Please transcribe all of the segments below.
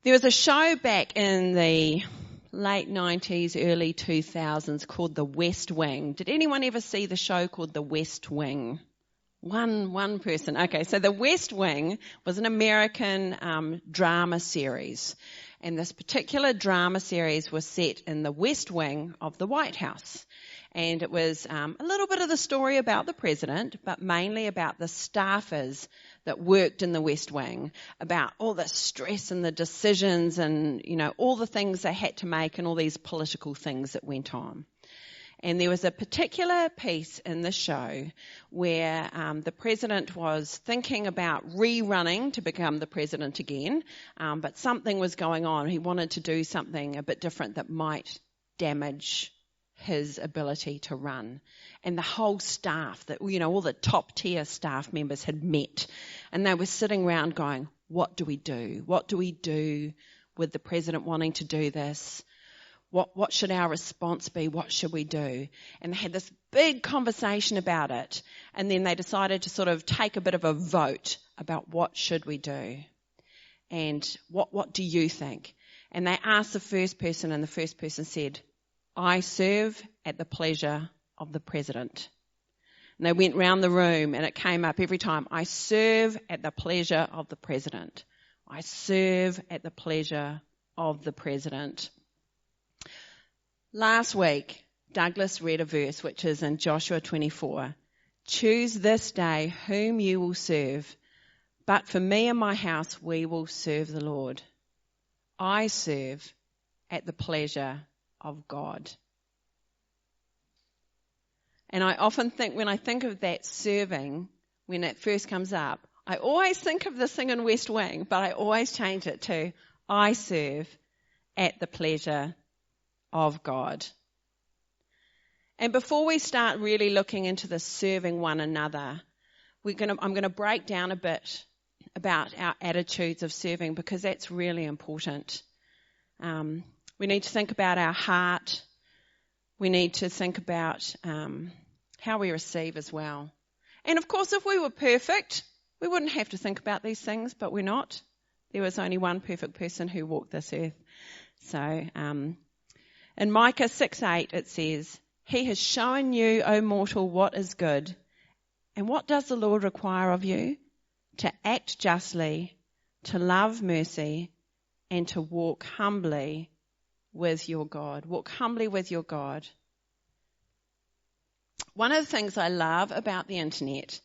There was a show back in the late 90s, early 2000s called The West Wing. Did anyone ever see the show called The West Wing? One person. Okay, so The West Wing was an American drama series. And this particular drama series was set in the West Wing of the White House. And it was a little bit of the story about the president, but mainly about the staffers that worked in the West Wing, about all the stress and the decisions and, all the things they had to make and all these political things that went on. And there was a particular piece in the show where the president was thinking about rerunning to become the president again, but something was going on. He wanted to do something a bit different that might damage his ability to run. And the whole staff, all the top tier staff members had met, and they were sitting around going, what do we do? What do we do with the president wanting to do this? What should our response be? What should we do? And they had this big conversation about it. And then they decided to sort of take a bit of a vote about what should we do. And what do you think? And they asked the first person, and the first person said, I serve at the pleasure of the president. And they went round the room, and it came up every time. I serve at the pleasure of the president. I serve at the pleasure of the president. Last week, Douglas read a verse which is in Joshua 24. Choose this day whom you will serve, but for me and my house we will serve the Lord. I serve at the pleasure of God. And I often think, when I think of that serving, when it first comes up, I always think of this thing in West Wing, but I always change it to, I serve at the pleasure of God. And before we start really looking into the serving one another, I'm going to break down a bit about our attitudes of serving, because that's really important. We need to think about our heart. We need to think about how we receive as well. And of course, if we were perfect, we wouldn't have to think about these things, but we're not. There was only one perfect person who walked this earth. So, in Micah 6:8 it says, He has shown you, O mortal, what is good. And what does the Lord require of you? To act justly, to love mercy, and to walk humbly with your God. Walk humbly with your God. One of the things I love about the internet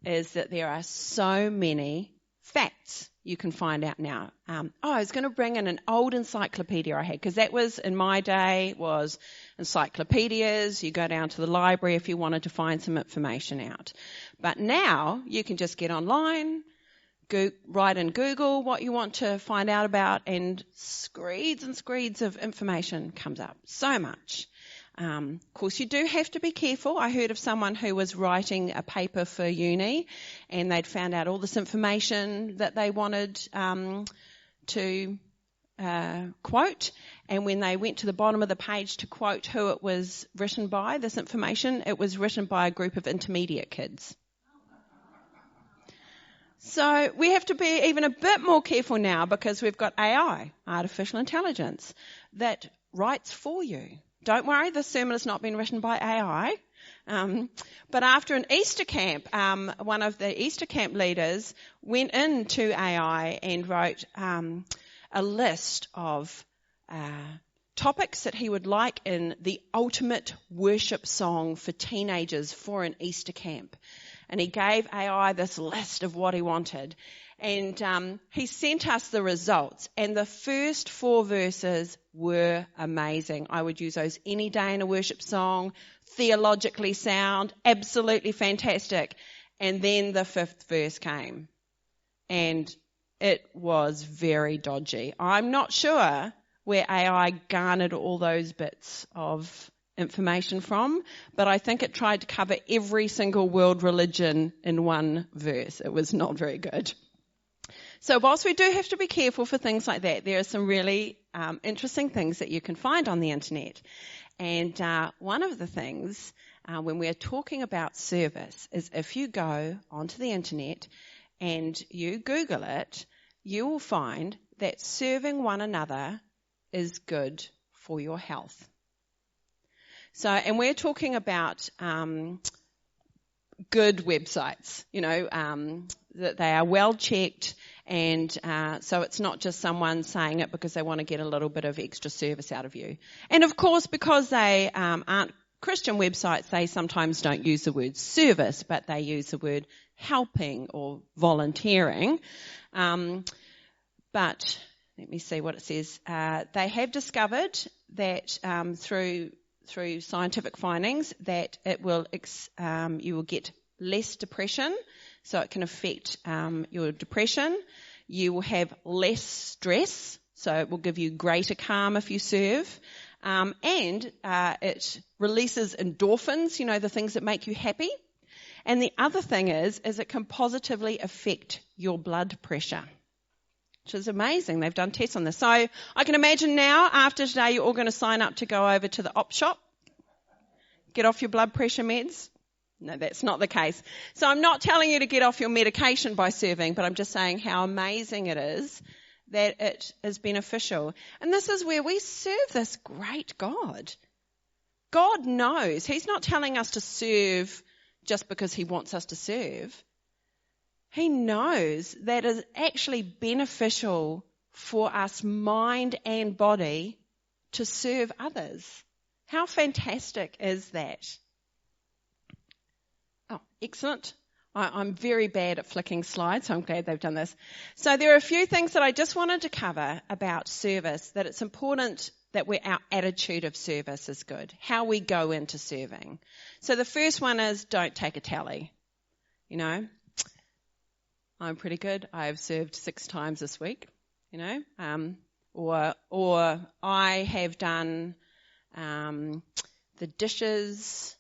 is that there are so many facts you can find out now. I was going to bring in an old encyclopedia I had, because that was, in my day, was encyclopedias. You go down to the library if you wanted to find some information out. But now you can just get online, write in Google what you want to find out about, and screeds and screeds of information comes up. So much. Of course, you do have to be careful. I heard of someone who was writing a paper for uni, and they'd found out all this information that they wanted to quote. And when they went to the bottom of the page to quote who it was written by, this information, it was written by a group of intermediate kids. So we have to be even a bit more careful now, because we've got AI, artificial intelligence, that writes for you. Don't worry, this sermon has not been written by AI. But after an Easter camp, one of the Easter camp leaders went into AI and wrote a list of topics that he would like in the ultimate worship song for teenagers for an Easter camp. And he gave AI this list of what he wanted. And he sent us the results. And the first 4 verses were amazing. I would use those any day in a worship song. Theologically sound. Absolutely fantastic. And then the 5th verse came. And it was very dodgy. I'm not sure where AI garnered all those bits of information from, but I think it tried to cover every single world religion in one verse. It was not very good. So whilst we do have to be careful for things like that, there are some really interesting things that you can find on the internet. And one of the things when we're talking about service is, if you go onto the internet and you Google it, you will find that serving one another is good for your health. So, and we're talking about good websites, that they are well checked, and so it's not just someone saying it because they want to get a little bit of extra service out of you. And of course, because they aren't Christian websites, they sometimes don't use the word service, but they use the word helping or volunteering. But let me see what it says. They have discovered that through scientific findings that it will you will get less depression, so it can affect your depression. You will have less stress, so it will give you greater calm if you serve. And it releases endorphins, the things that make you happy. And the other thing is it can positively affect your blood pressure, which is amazing. They've done tests on this. So I can imagine now, after today, you're all going to sign up to go over to the op shop, get off your blood pressure meds. No, that's not the case. So I'm not telling you to get off your medication by serving, but I'm just saying how amazing it is that it is beneficial. And this is where we serve this great God. God knows. He's not telling us to serve just because he wants us to serve. He knows that it's actually beneficial for us, mind and body, to serve others. How fantastic is that? Oh, excellent. I'm very bad at flicking slides, so I'm glad they've done this. So there are a few things that I just wanted to cover about service, that it's important that our attitude of service is good, how we go into serving. So the first one is don't take a tally. I'm pretty good. I've served 6 times this week, or I have done the dishes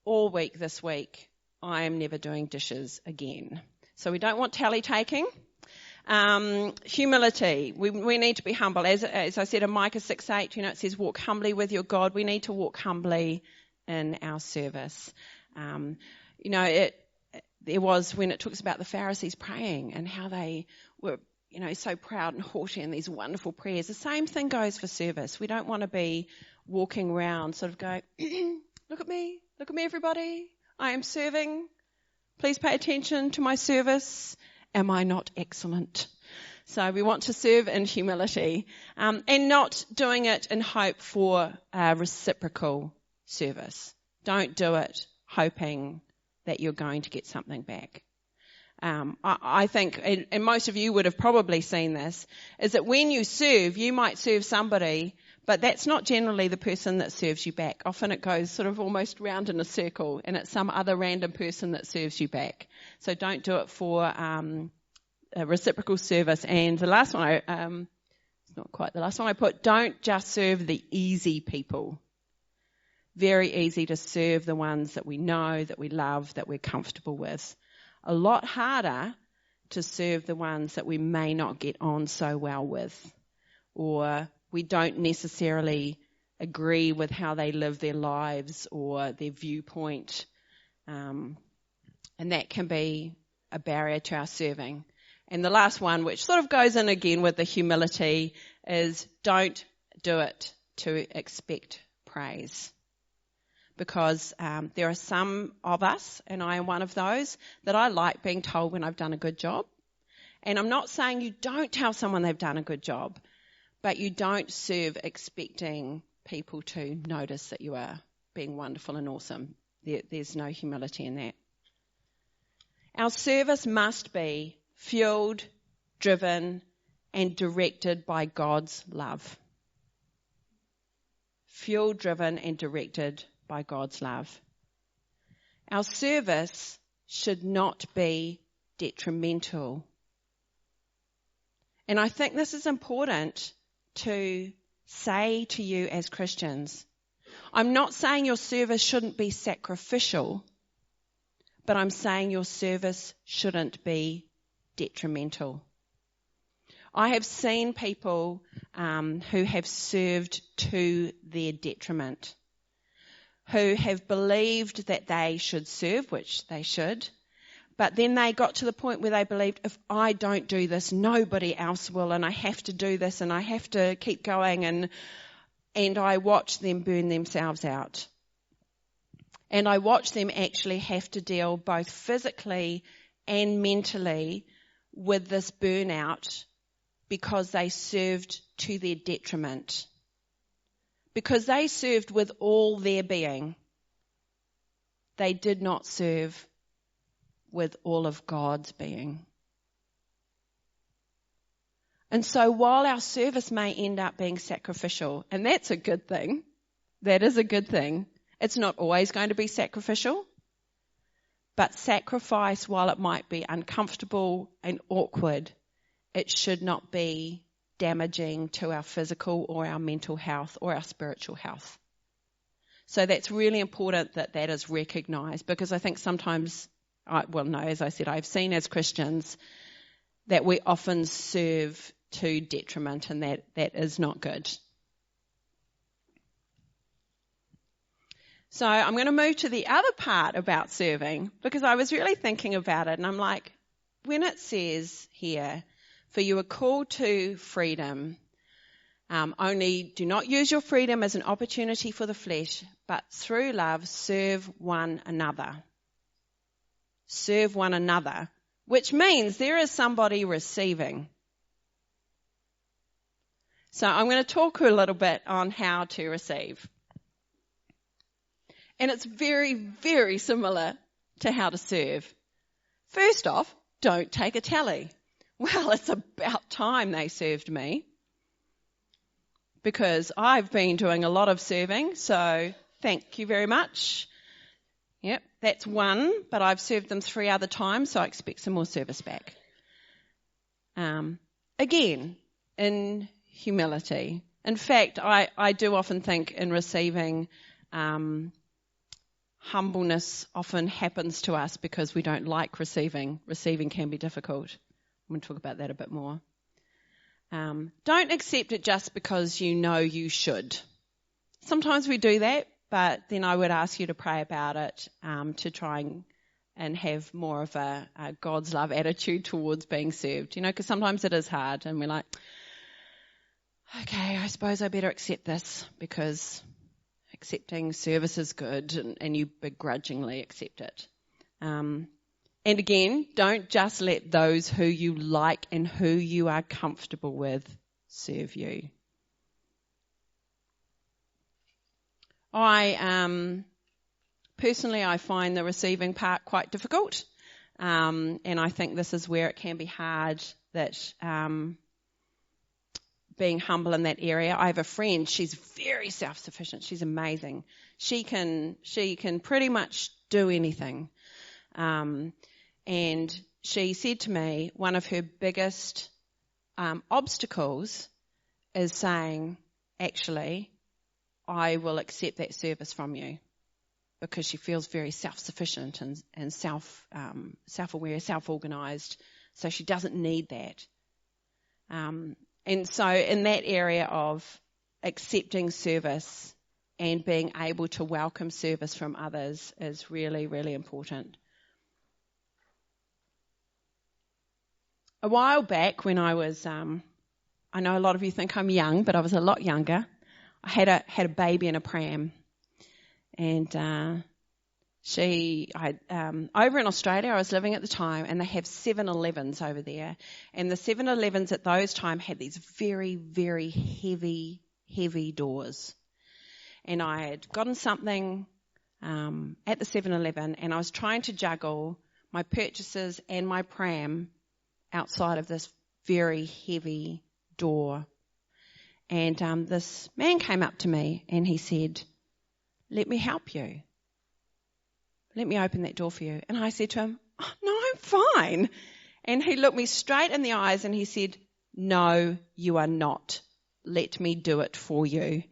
all week this week. I am never doing dishes again. So we don't want tally taking. Humility. We need to be humble. As I said in Micah 6:8, it says walk humbly with your God. We need to walk humbly in our service. There was when it talks about the Pharisees praying and how they were, so proud and haughty in these wonderful prayers. The same thing goes for service. We don't want to be walking around sort of going, look at me, everybody. I am serving. Please pay attention to my service. Am I not excellent? So we want to serve in humility, and not doing it in hope for reciprocal service. Don't do it hoping that you're going to get something back. I think, and most of you would have probably seen this, is that when you serve, you might serve somebody, but that's not generally the person that serves you back. Often it goes sort of almost round in a circle, and it's some other random person that serves you back. So don't do it for a reciprocal service. And the last one, it's not quite the last one I put, don't just serve the easy people. Very easy to serve the ones that we know, that we love, that we're comfortable with. A lot harder to serve the ones that we may not get on so well with, or we don't necessarily agree with how they live their lives or their viewpoint. And that can be a barrier to our serving. And the last one, which sort of goes in again with the humility, is don't do it to expect praise. Because there are some of us, and I am one of those, that I like being told when I've done a good job. And I'm not saying you don't tell someone they've done a good job, but you don't serve expecting people to notice that you are being wonderful and awesome. There's no humility in that. Our service must be fueled, driven, and directed by God's love. Fueled, driven, and directed by God's love. Our service should not be detrimental. And I think this is important to say to you as Christians. I'm not saying your service shouldn't be sacrificial, but I'm saying your service shouldn't be detrimental. I have seen people who have served to their detriment, who have believed that they should serve, which they should, But then they got to the point where they believed, if I don't do this, nobody else will, and I have to do this, and I have to keep going, and I watched them burn themselves out. And I watched them actually have to deal both physically and mentally with this burnout because they served to their detriment. Because they served with all their being. They did not serve with all of God's being. And so while our service may end up being sacrificial, and that's a good thing, that is a good thing, it's not always going to be sacrificial, but sacrifice, while it might be uncomfortable and awkward, it should not be damaging to our physical or our mental health or our spiritual health. So that's really important that is recognised, because I think sometimes, as I said, I've seen as Christians that we often serve to detriment, and that is not good. So I'm going to move to the other part about serving, because I was really thinking about it, and I'm like, when it says here, for you are called to freedom, only do not use your freedom as an opportunity for the flesh, but through love serve one another. Serve one another, which means there is somebody receiving. So I'm going to talk a little bit on how to receive. And it's very, very similar to how to serve. First off, don't take a tally. Well, it's about time they served me, because I've been doing a lot of serving, so thank you very much. Yep, that's one, but I've served them 3 other times, so I expect some more service back. Again, in humility. In fact, I do often think in receiving, humbleness often happens to us because we don't like receiving. Receiving can be difficult. I'm going to talk about that a bit more. Don't accept it just because you know you should. Sometimes we do that, but then I would ask you to pray about it, to try and have more of a God's love attitude towards being served. Because sometimes it is hard, and we're like, okay, I suppose I better accept this because accepting service is good, and you begrudgingly accept it. And again, don't just let those who you like and who you are comfortable with serve you. Personally, I find the receiving part quite difficult, and I think this is where it can be hard, that being humble in that area. I have a friend, she's very self-sufficient, she's amazing. She can pretty much do anything. And she said to me, one of her biggest obstacles is saying, actually, I will accept that service from you, because she feels very self-sufficient and self-aware, self-organised, so she doesn't need that. And so in that area of accepting service and being able to welcome service from others is really, really important. A while back when I was, I know a lot of you think I'm young, but I was a lot younger. I had a baby in a pram, and over in Australia, I was living at the time, and they have 7-Elevens over there, and the 7-Elevens at those times had these very, very heavy doors, and I had gotten something at the 7-Eleven, and I was trying to juggle my purchases and my pram outside of this very heavy door. And this man came up to me and he said, "Let me help you. Let me open that door for you." And I said to him, "Oh, no, I'm fine." And he looked me straight in the eyes and he said, "No, you are not. Let me do it for you."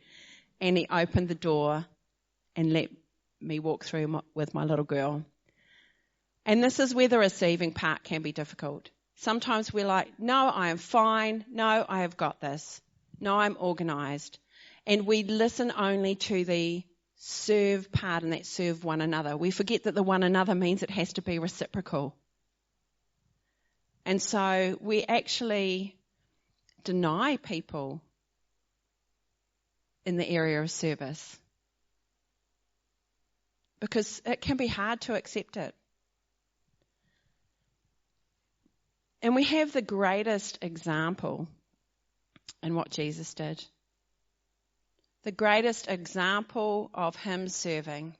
And he opened the door and let me walk through with my little girl. And this is where the receiving part can be difficult. Sometimes we're like, "No, I am fine. No, I have got this. No, I'm organised." And we listen only to the serve part, and that serve one another. We forget that the one another means it has to be reciprocal. And so we actually deny people in the area of service because it can be hard to accept it. And we have the greatest example in what Jesus did. The greatest example of him serving.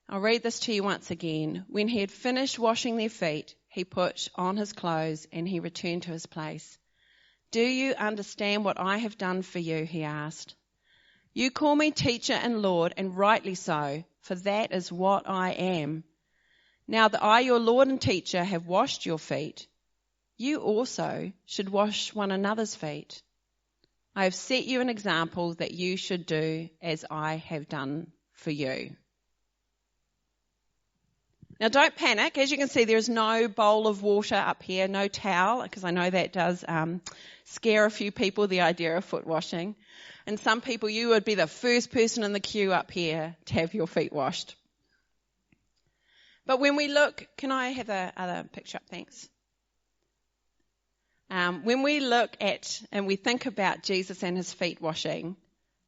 I'll read this to you once again. When he had finished washing their feet, he put on his clothes and he returned to his place. Do you understand what I have done for you? He asked. You call me teacher and Lord, and rightly so, for that is what I am. Now that I, your Lord and teacher, have washed your feet, you also should wash one another's feet. I have set you an example that you should do as I have done for you. Now don't panic. As you can see, there's no bowl of water up here, no towel, because I know that does scare a few people, the idea of foot washing. And some people, you would be the first person in the queue up here to have your feet washed. But when we look, can I have the other picture up? Thanks. When we look at and we think about Jesus and his feet washing,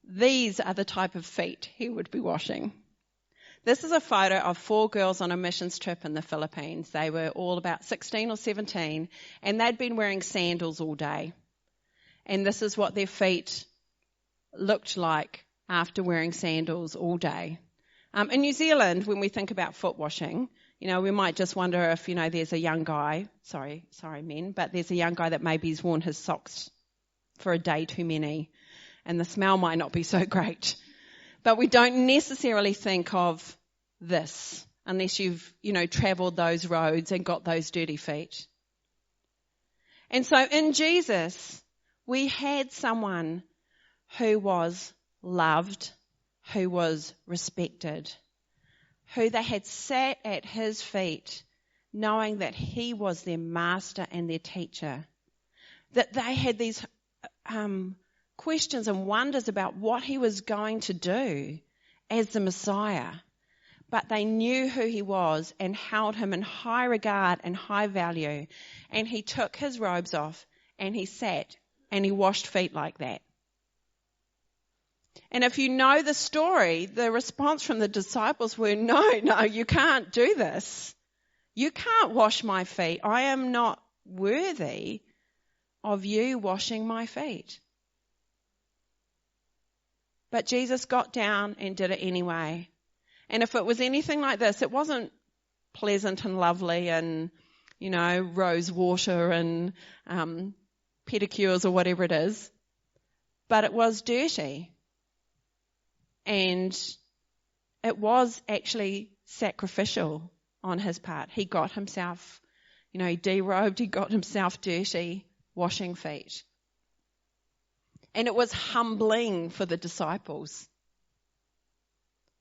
these are the type of feet he would be washing. This is a photo of 4 girls on a missions trip in the Philippines. They were all about 16 or 17, and they'd been wearing sandals all day. And this is what their feet looked like after wearing sandals all day. In New Zealand, when we think about foot washing, we might just wonder if, there's a young guy, sorry men, but there's a young guy that maybe has worn his socks for a day too many, and the smell might not be so great. But we don't necessarily think of this unless you've, travelled those roads and got those dirty feet. And so in Jesus, we had someone who was loved, who was respected, who they had sat at his feet knowing that he was their master and their teacher, that they had these questions and wonders about what he was going to do as the Messiah, but they knew who he was and held him in high regard and high value, and he took his robes off and he sat and he washed feet like that. And if you know the story, the response from the disciples were, no, you can't do this. You can't wash my feet. I am not worthy of you washing my feet. But Jesus got down and did it anyway. And if it was anything like this, it wasn't pleasant and lovely and, rose water and pedicures or whatever it is. But it was dirty. And it was actually sacrificial on his part. He got himself, he derobed, he got himself dirty, washing feet. And it was humbling for the disciples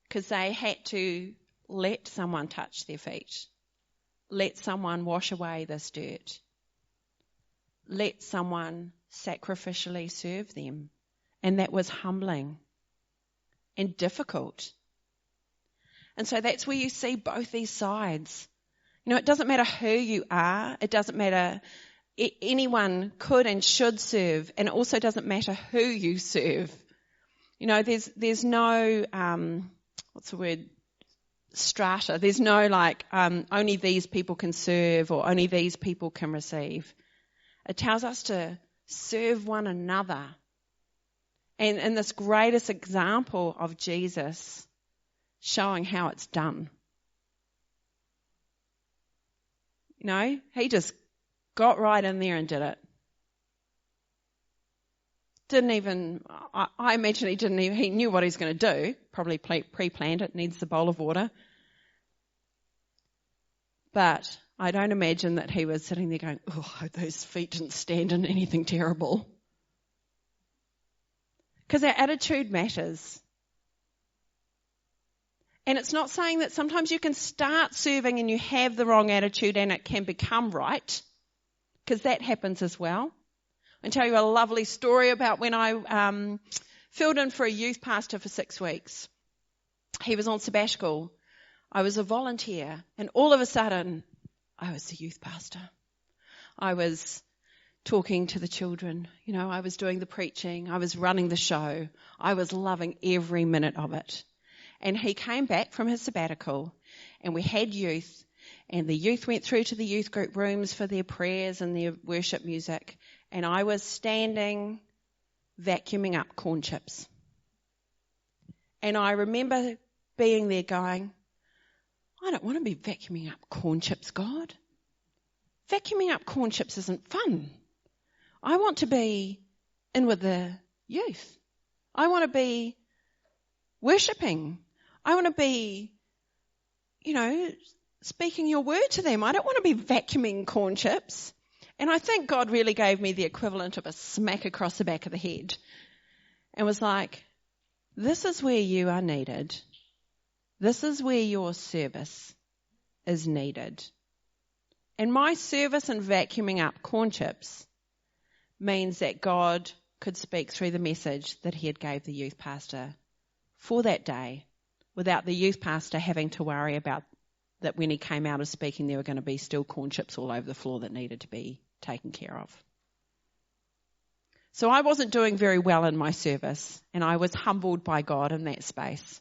because they had to let someone touch their feet, let someone wash away this dirt, let someone sacrificially serve them. And that was humbling and difficult. And so that's where you see both these sides. It doesn't matter who you are. It doesn't matter. Anyone could and should serve. And it also doesn't matter who you serve. There's no, strata. There's no only these people can serve or only these people can receive. It tells us to serve one another. And in this greatest example of Jesus showing how it's done. He just got right in there and did it. I imagine he knew what he was going to do, probably pre-planned it, needs the bowl of water. But I don't imagine that he was sitting there going, those feet didn't stand in anything terrible. Because our attitude matters. And it's not saying that sometimes you can start serving and you have the wrong attitude and it can become right, because that happens as well. I'll tell you a lovely story about when I filled in for a youth pastor for 6 weeks. He was on sabbatical. I was a volunteer, and all of a sudden I was the youth pastor. I was talking to the children. I was doing the preaching. I was running the show. I was loving every minute of it. And he came back from his sabbatical and we had youth, and the youth went through to the youth group rooms for their prayers and their worship music, and I was standing vacuuming up corn chips. And I remember being there going, I don't want to be vacuuming up corn chips, God. Vacuuming up corn chips isn't fun. I want to be in with the youth. I want to be worshipping. I want to be, speaking your word to them. I don't want to be vacuuming corn chips. And I think God really gave me the equivalent of a smack across the back of the head and was like, this is where you are needed. This is where your service is needed. And my service in vacuuming up corn chips means that God could speak through the message that he had gave the youth pastor for that day, without the youth pastor having to worry about that when he came out of speaking there were going to be still corn chips all over the floor that needed to be taken care of. So I wasn't doing very well in my service, and I was humbled by God in that space.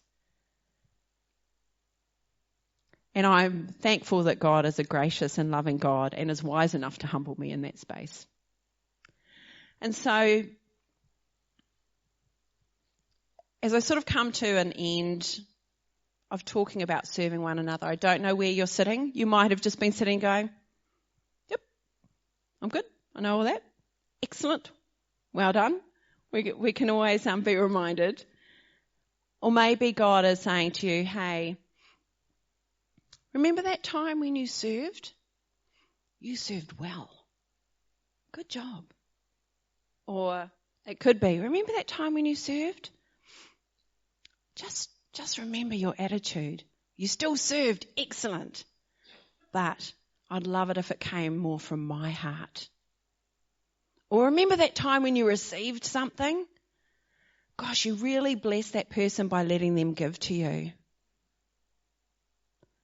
And I'm thankful that God is a gracious and loving God and is wise enough to humble me in that space. And so, as I sort of come to an end of talking about serving one another, I don't know where you're sitting. You might have just been sitting going, yep, I'm good. I know all that. Excellent. Well done. We can always be reminded. Or maybe God is saying to you, hey, remember that time when you served? You served well. Good job. Or it could be, remember that time when you served? Just remember your attitude. You still served, excellent. But I'd love it if it came more from my heart. Or remember that time when you received something? Gosh, you really blessed that person by letting them give to you.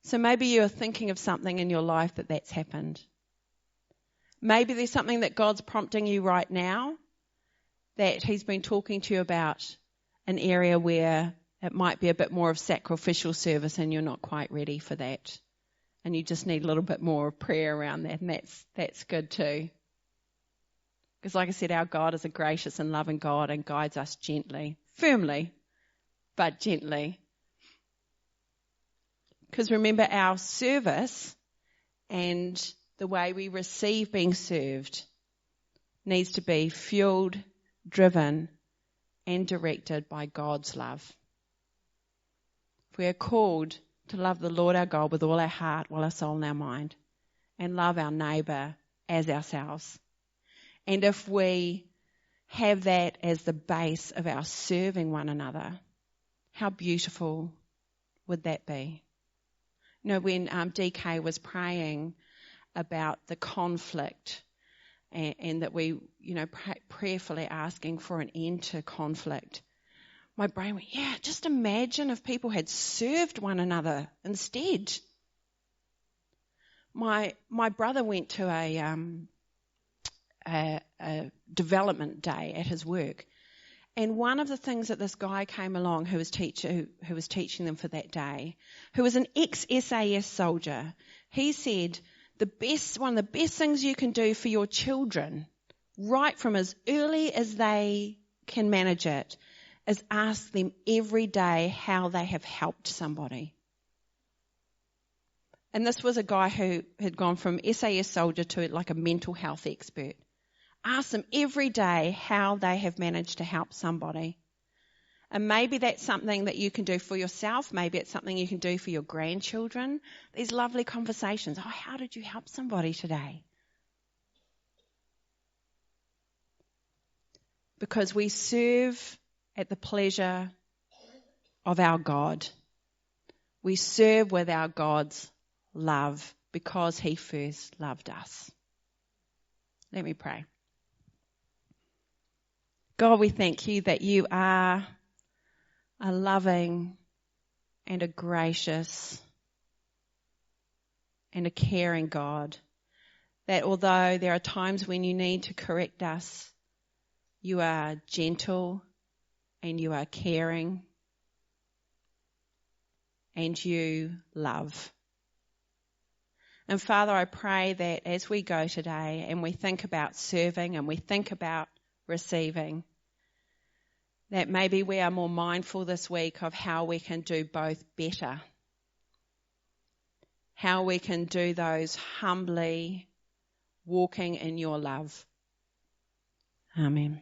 So maybe you're thinking of something in your life that's happened. Maybe there's something that God's prompting you right now, that he's been talking to you about, an area where it might be a bit more of sacrificial service and you're not quite ready for that. And you just need a little bit more of prayer around that, and that's good too. Because like I said, our God is a gracious and loving God and guides us gently, firmly, but gently. Because remember, our service and the way we receive being served needs to be fueled, driven, and directed by God's love. If we are called to love the Lord our God with all our heart, all our soul and our mind, and love our neighbour as ourselves, and if we have that as the base of our serving one another, how beautiful would that be? When DK was praying about the conflict and that we, prayerfully asking for an end to conflict, my brain went, yeah, just imagine if people had served one another instead. My brother went to a development day at his work, and one of the things that this guy came along who was teaching them for that day, who was an ex-SAS soldier, he said one of the best things you can do for your children, right from as early as they can manage it, is ask them every day how they have helped somebody. And this was a guy who had gone from SAS soldier to like a mental health expert. Ask them every day how they have managed to help somebody. And maybe that's something that you can do for yourself. Maybe it's something you can do for your grandchildren. These lovely conversations. Oh, how did you help somebody today? Because we serve at the pleasure of our God. We serve with our God's love because he first loved us. Let me pray. God, we thank you that you are a loving and a gracious and a caring God. That although there are times when you need to correct us, you are gentle and you are caring and you love. And Father, I pray that as we go today and we think about serving and we think about receiving, that maybe we are more mindful this week of how we can do both better, how we can do those humbly, walking in your love. Amen.